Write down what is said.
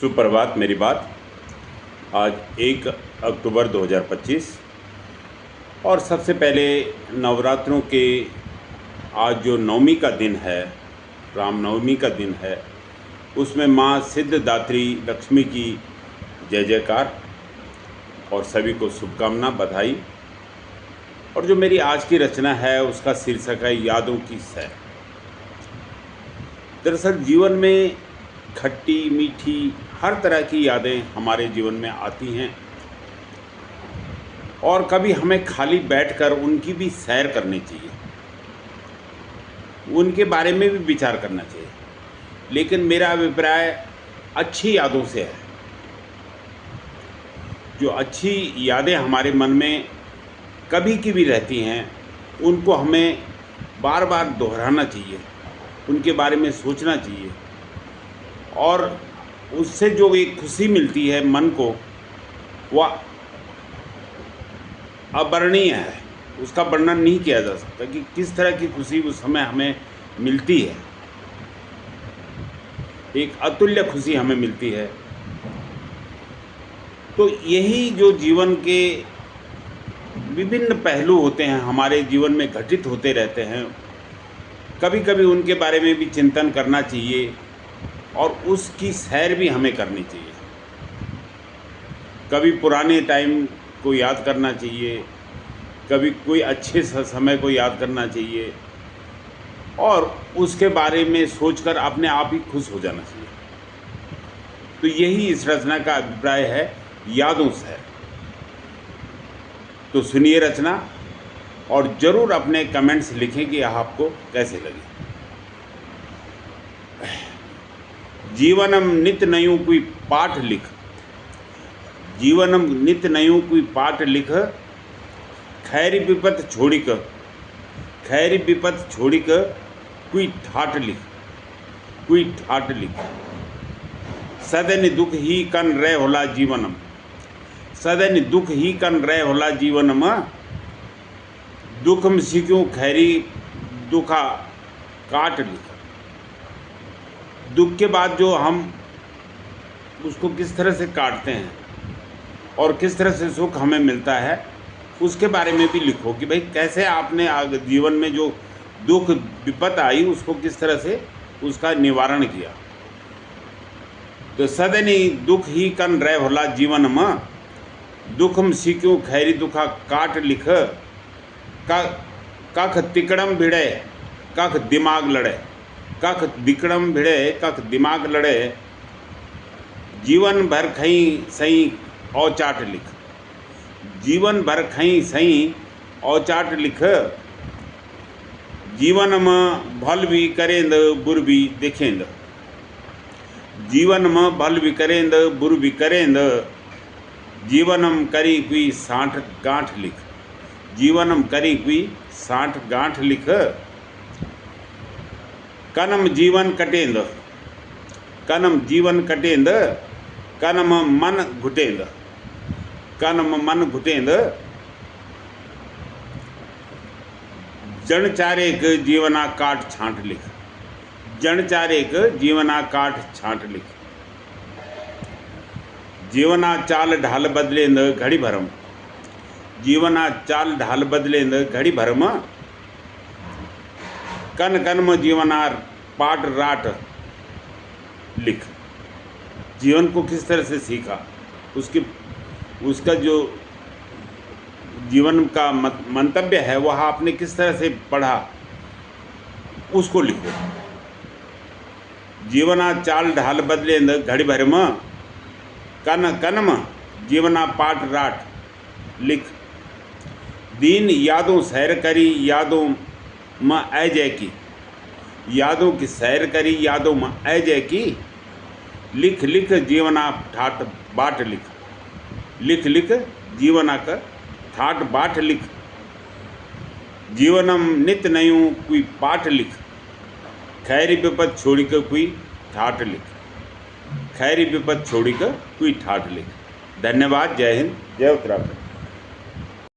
सुप्रभात। मेरी बात आज 1 अक्टूबर 2025 और सबसे पहले नवरात्रों के आज जो नवमी का दिन है, रामनवमी का दिन है, उसमें माँ सिद्धिदात्री लक्ष्मी की जय जयकार और सभी को शुभकामना, बधाई। और जो मेरी आज की रचना है उसका शीर्षक है यादों की सैर। दरअसल जीवन में खट्टी मीठी हर तरह की यादें हमारे जीवन में आती हैं और कभी हमें खाली बैठकर उनकी भी सैर करनी चाहिए, उनके बारे में भी विचार करना चाहिए। लेकिन मेरा अभिप्राय अच्छी यादों से है। जो अच्छी यादें हमारे मन में कभी की भी रहती हैं, उनको हमें बार बार दोहराना चाहिए, उनके बारे में सोचना चाहिए और उससे जो एक खुशी मिलती है मन को, वह अवर्णनीय है। उसका वर्णन नहीं किया जा सकता कि किस तरह की खुशी उस समय हमें मिलती है। एक अतुल्य खुशी हमें मिलती है। तो यही जो जीवन के विभिन्न पहलू होते हैं, हमारे जीवन में घटित होते रहते हैं, कभी कभी उनके बारे में भी चिंतन करना चाहिए और उसकी सैर भी हमें करनी चाहिए। कभी पुराने टाइम को याद करना चाहिए, कभी कोई अच्छे समय को याद करना चाहिए और उसके बारे में सोचकर अपने आप ही खुश हो जाना चाहिए। तो यही इस रचना का अभिप्राय है, यादों सैर। तो सुनिए रचना और ज़रूर अपने कमेंट्स लिखें कि आपको कैसे लगे। जीवनम नित नयूं कोई पाठ लिख, जीवनम नित नयूं कोई पाठ लिख, खैरी विपत छोड़िक, खैरी विपत छोड़िक कोई ठाठ लिख, कोई ठाठ लिख। सदैन दुख ही कन रह होला जीवनम, सदैन दुख ही कन रह होला जीवनम। दुखम सीखूं खैरी दुखा काट लिख। दुख के बाद जो हम उसको किस तरह से काटते हैं और किस तरह से सुख हमें मिलता है, उसके बारे में भी लिखो कि भाई कैसे आपने जीवन में जो दुख विपत आई उसको किस तरह से उसका निवारण किया। तो सदैनी दुख ही कन रह होला जीवन में, दुखम सीखूं खैरी दुखा काट लिख। कख तिकड़म भिड़े कख दिमाग लड़े, कख दिकड़म भिड़े कख दिमाग लड़े। जीवन भर खई सही औचाट लिख, जीवन भर खई सही औचाट लिख। जीवन में भल भी करेंद बुर भी देखेंद, जीवन में भल भी करेंद बुर भी करेंद। जीवनम करी कोई साठ गांठ लिख, जीवनम करी कोई साठ गांठ लिख। कनम जीवन कटेंद, कनम जीवन कटेंद, कनम मन घुटेंद, कनम मन घुटेंद। जन चारेक जीवना काट छांट लिख, जन चारेक जीवना काट छांट लिख। जीवना चाल ढाल बदलेंद घड़ी भरम, जीवना चाल ढाल बदलेंद घड़ी भरम। कन कन में जीवनार पाट राट लिख। जीवन को किस तरह से सीखा, उसका जो जीवन का मंतव्य है वह आपने किस तरह से पढ़ा, उसको लिखो। जीवना चाल ढाल बदलेंद घड़ी भर में, कन कन में जीवना पाट राट लिख। दीन यादों सैर करी यादों में अजय की, यादों की सैर करी यादों में अजय की। लिख लिख जीवना ठाट बाट लिख, लिख लिख जीवना का ठाट बाट लिख। जीवनम नित नयूं कोई पाठ लिख, खैरी विपत छोड़ी कर कोई ठाट लिख, खैरी विपत छोड़ी कर कोई ठाट लिख। धन्यवाद। जय हिंद, जय उत्तराखंड।